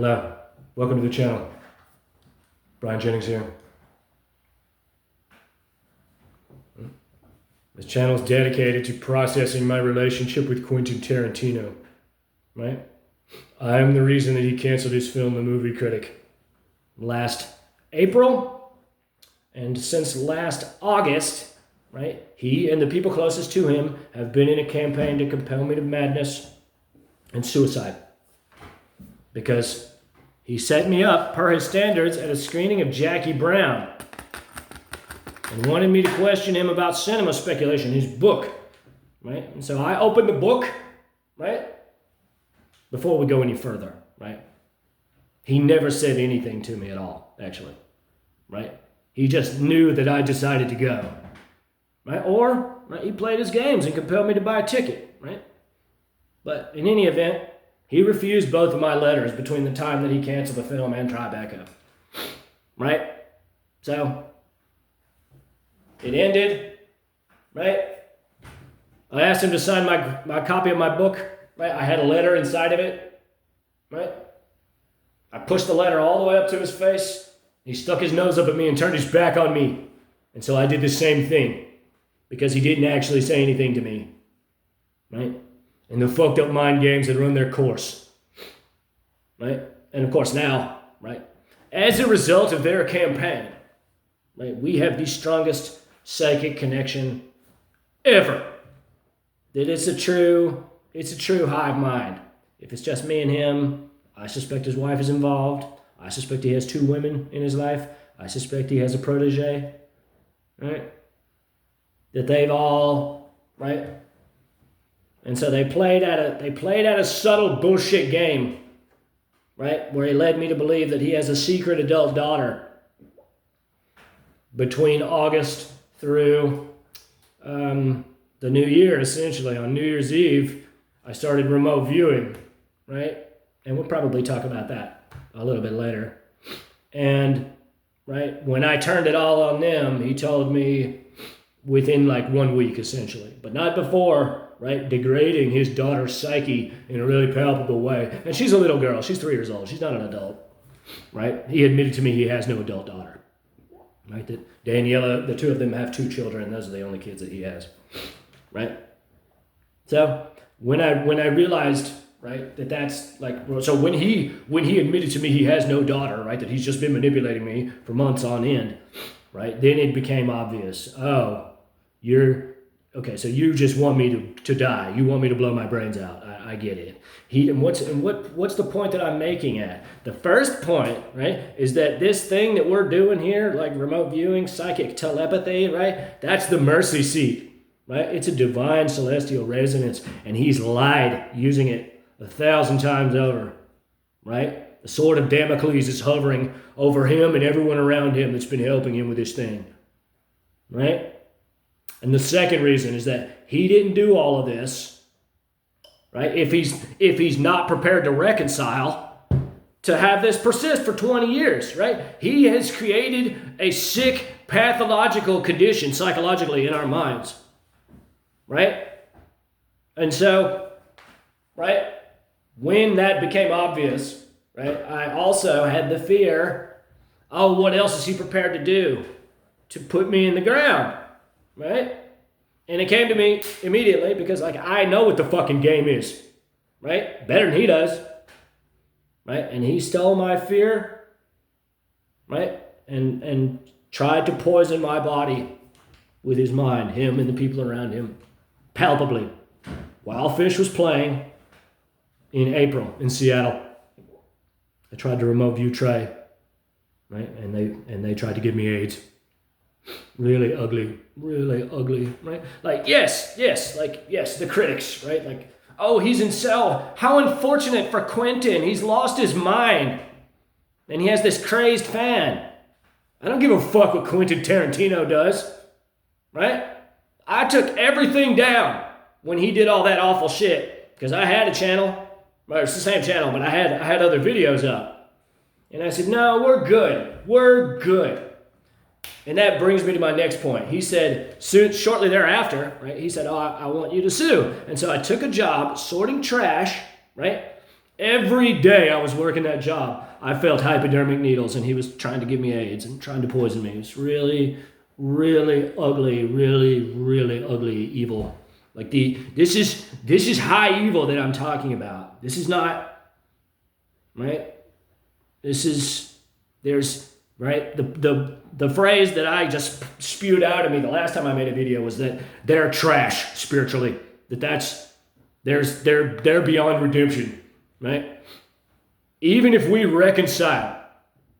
Hello, welcome to the channel. Brian Jennings here. This channel is dedicated to processing my relationship with Quentin Tarantino, right? I am the reason that he canceled his film, The Movie Critic, last April. And since last August, right, he and the people closest to him have been in a campaign to compel me to madness and suicide. Because he set me up, per his standards, at a screening of Jackie Brown and wanted me to question him about cinema speculation, his book, right? And so I opened the book, right? Before we go any further, right? He never said anything to me at all, actually, right? He just knew that I decided to go, right? Or right, he played his games and compelled me to buy a ticket, right? But in any event, he refused both of my letters between the time that he canceled the film and Tribeca, right? So it ended, right? I asked him to sign my copy of my book, right? I had a letter inside of it, right? I pushed the letter all the way up to his face. He stuck his nose up at me and turned his back on me. And so I did the same thing because he didn't actually say anything to me, right? And the fucked up mind games had run their course, right? And of course now, right, as a result of their campaign, right, we have the strongest psychic connection ever. That it's a true hive mind. If it's just me and him, I suspect his wife is involved. I suspect he has 2 women in his life. I suspect he has a protege, right? That they've all, right? And so they played at a subtle bullshit game, right? Where he led me to believe that he has a secret adult daughter. Between August through the new year, essentially, on New Year's Eve, I started remote viewing, right? And we'll probably talk about that a little bit later. And, right, when I turned it all on them, he told me within like 1 week, essentially, but not before, right, degrading his daughter's psyche in a really palpable way. And she's a little girl. She's 3 years old. She's not an adult, right? He admitted to me he has no adult daughter, right? That Daniela, the 2 of them have 2 children, and those are the only kids that he has, right? So when I realized, right, that's like, so when he admitted to me he has no daughter, right, that he's just been manipulating me for months on end, right, then it became obvious. Oh, okay, so you just want me to die. You want me to blow my brains out. I get it. What's the point that I'm making at? The first point, right, is that this thing that we're doing here, like remote viewing, psychic telepathy, right, that's the mercy seat, right? It's a divine celestial resonance, and he's lied using it 1,000 times over, right? The sword of Damocles is hovering over him and everyone around him that's been helping him with this thing, right? And the second reason is that he didn't do all of this, right? If he's not prepared to reconcile, to have this persist for 20 years, right? He has created a sick pathological condition psychologically in our minds, right? And so, right, when that became obvious, right, I also had the fear, oh, what else is he prepared to do to put me in the ground? Right? And it came to me immediately because, like, I know what the fucking game is, right? Better than he does, right? And he stole my fear, right? And tried to poison my body with his mind, him and the people around him, palpably, while Fish was playing in April in Seattle. I tried to remote view Trey, right? And they tried to give me AIDS. Really ugly, right? Like, yes, the critics, right? Like, oh, he's in cell. How unfortunate for Quentin. He's lost his mind. And he has this crazed fan. I don't give a fuck what Quentin Tarantino does, right? I took everything down when he did all that awful shit. Because I had a channel, well, it's the same channel, but I had other videos up. And I said, no, we're good. And that brings me to my next point. He said, shortly thereafter, right, he said, oh, I want you to sue. And so I took a job sorting trash, right, Every day I was working that job, I felt hypodermic needles, and he was trying to give me AIDS and trying to poison me. It was really, really ugly, really, really ugly evil. Like this is high evil that I'm talking about. This is not, right? There's right, the phrase that I just spewed out of me the last time I made a video was that they're trash spiritually. They're beyond redemption, right? Even if we reconcile,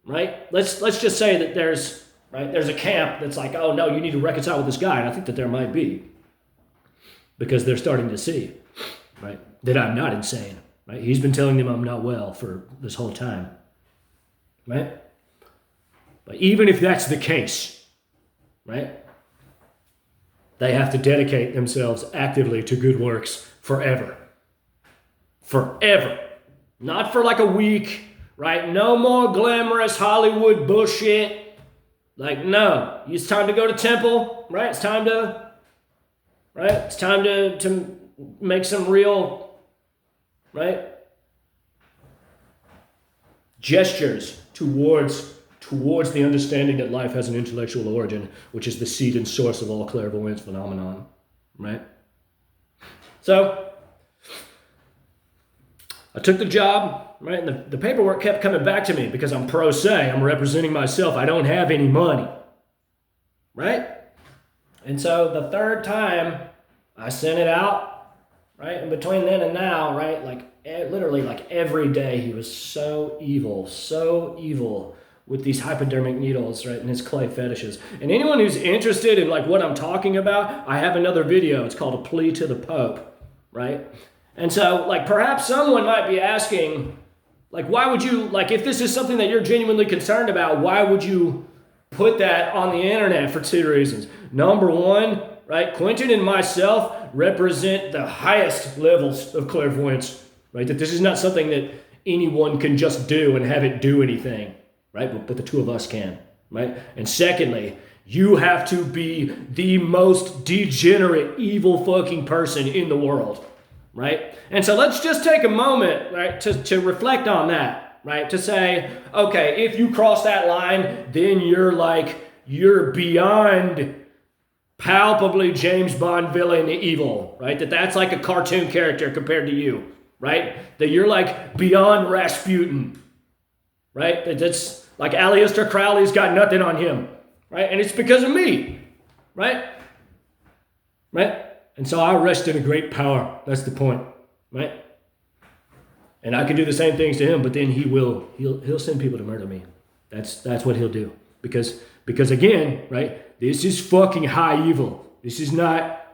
right? Let's just say that there's a camp that's like, oh no, you need to reconcile with this guy, and I think that there might be, because they're starting to see, right, that I'm not insane, right? He's been telling them I'm not well for this whole time, right? But even if that's the case, right, they have to dedicate themselves actively to good works forever. Forever. Not for like a week, right? No more glamorous Hollywood bullshit. Like, no. It's time to go to temple, right? It's time to make some real, right, gestures towards the understanding that life has an intellectual origin, which is the seed and source of all clairvoyance phenomenon, right? So I took the job, right, and the paperwork kept coming back to me because I'm pro se, I'm representing myself, I don't have any money, right? And so the third time I sent it out, right, and between then and now, right, like literally like every day he was so evil with these hypodermic needles, right, and his clay fetishes. And anyone who's interested in like what I'm talking about, I have another video. It's called A Plea to the Pope, right? And so like perhaps someone might be asking, like, why would you, like, if this is something that you're genuinely concerned about, why would you put that on the internet? For two reasons. Number one, right, Quentin and myself represent the highest levels of clairvoyance, right? That this is not something that anyone can just do and have it do anything. Right? But the two of us can, right? And secondly, you have to be the most degenerate, evil fucking person in the world, right? And so let's just take a moment, right, to reflect on that, right? To say, okay, if you cross that line, then you're beyond palpably James Bond villain evil, right? That's like a cartoon character compared to you, right? That you're like beyond Rasputin, right? That's like Aleister Crowley's got nothing on him, right? And it's because of me, right? Right? And so I rest in a great power. That's the point, right? And I can do the same things to him, but then he'll send people to murder me. That's what he'll do. Because again, right? This is fucking high evil. This is not,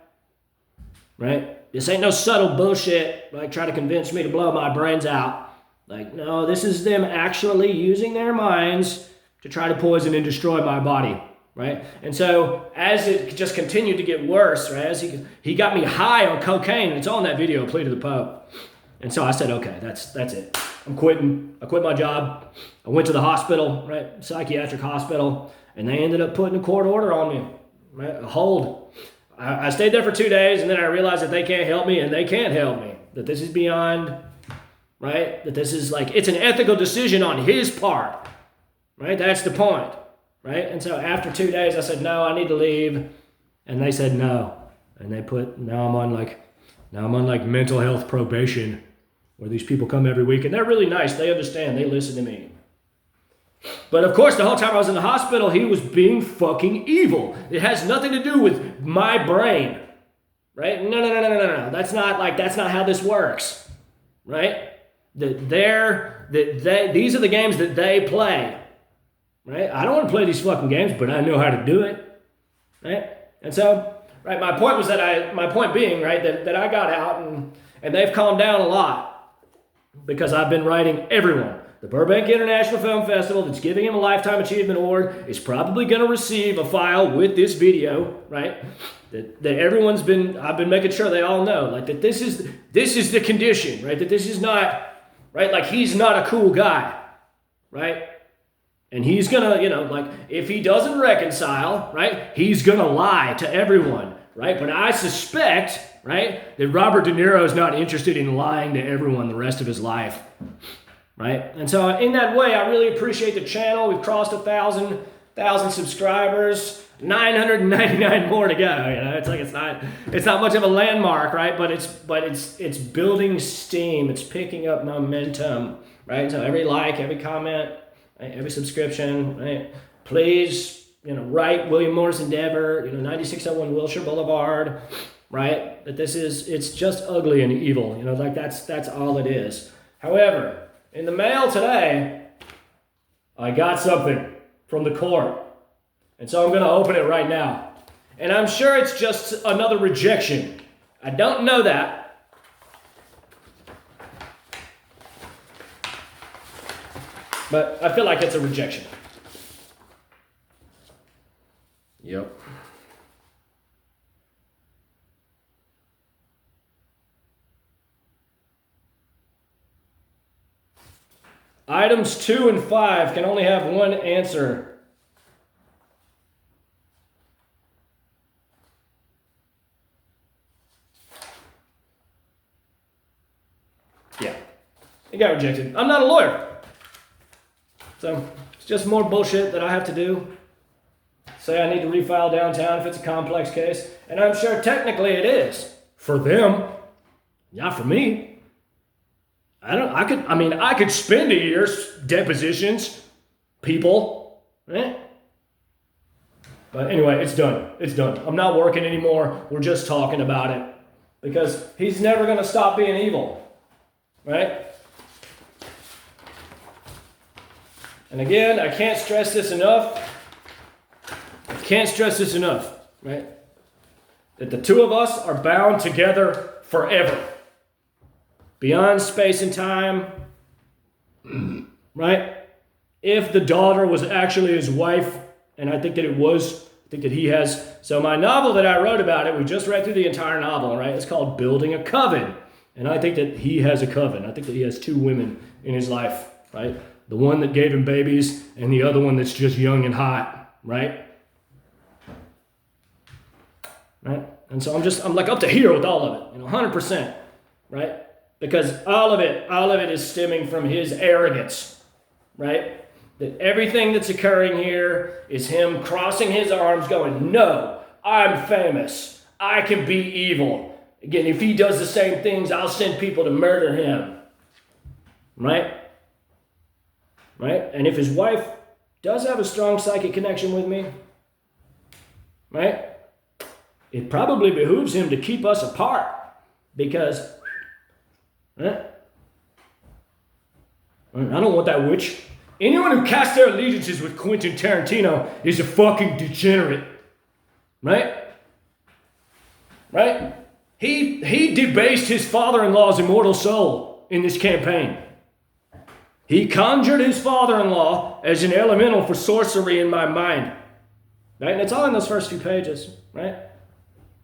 right? This ain't no subtle bullshit, like try to convince me to blow my brains out. Like, no, this is them actually using their minds to try to poison and destroy my body, right? And so as it just continued to get worse, right, as he got me high on cocaine, and it's all in that video, Plea to the Pope. And so I said, okay, that's it. I'm quitting. I quit my job. I went to the hospital, right, psychiatric hospital, and they ended up putting a court order on me, right, a hold. I stayed there for 2 days, and then I realized that they can't help me, and they can't help me, that this is beyond... right? That this is like, it's an ethical decision on his part, right? That's the point, right? And so after 2 days, I said, no, I need to leave. And they said no. And now I'm on like mental health probation, where these people come every week, and they're really nice. They understand. They listen to me. But of course, the whole time I was in the hospital, he was being fucking evil. It has nothing to do with my brain, right? No. That's not how this works, right? These are the games that they play, right? I don't want to play these fucking games, but I know how to do it, right? And so, right, my point being, right, that I got out and they've calmed down a lot because I've been writing everyone. The Burbank International Film Festival, that's giving him a Lifetime Achievement Award, is probably going to receive a file with this video, right? That I've been making sure they all know, like, that this is the condition, right? That this is not, right? Like, he's not a cool guy, right? And he's gonna, like, if he doesn't reconcile, right, he's gonna lie to everyone, right? But I suspect, right? That Robert De Niro is not interested in lying to everyone the rest of his life, right? And so in that way, I really appreciate the channel. We've crossed 1,000 subscribers. 999 more to go. It's like it's not much of a landmark, right? But it's building steam. It's picking up momentum, right? So every like, every comment, right? Every subscription, right? Please, write William Morris Endeavor, 9601 Wilshire Boulevard, right? That it's just ugly and evil, like that's all it is. However, in the mail today, I got something from the court. And so I'm going to open it right now. And I'm sure it's just another rejection. I don't know that. But I feel like it's a rejection. Yep. Items 2 and 5 can only have one answer. Yeah, it got rejected. I'm not a lawyer. So it's just more bullshit that I have to do. Say I need to refile downtown if it's a complex case. And I'm sure technically it is. For them. Not for me. I could spend a year's depositions. People. Right? But anyway, it's done. It's done. I'm not working anymore. We're just talking about it. Because he's never going to stop being evil. Right? And again, I can't stress this enough. Right? That the two of us are bound together forever. Beyond space and time. Right? If the daughter was actually his wife, and I think that it was, I think that he has. So my novel that I wrote about it, we just read through the entire novel, right? It's called Building a Coven. And I think that he has a coven. I think that he has two women in his life, right? The one that gave him babies and the other one that's just young and hot, right? Right? And so I'm like up to here with all of it, 100%, right? Because all of it is stemming from his arrogance, right? That everything that's occurring here is him crossing his arms going, no, I'm famous. I can be evil. Again, if he does the same things, I'll send people to murder him. Right? Right? And if his wife does have a strong psychic connection with me, right? It probably behooves him to keep us apart. Because, right? I don't want that witch. Anyone who casts their allegiances with Quentin Tarantino is a fucking degenerate. Right? Right? He debased his father-in-law's immortal soul in this campaign. He conjured his father-in-law as an elemental for sorcery in my mind. Right? And it's all in those first few pages, right?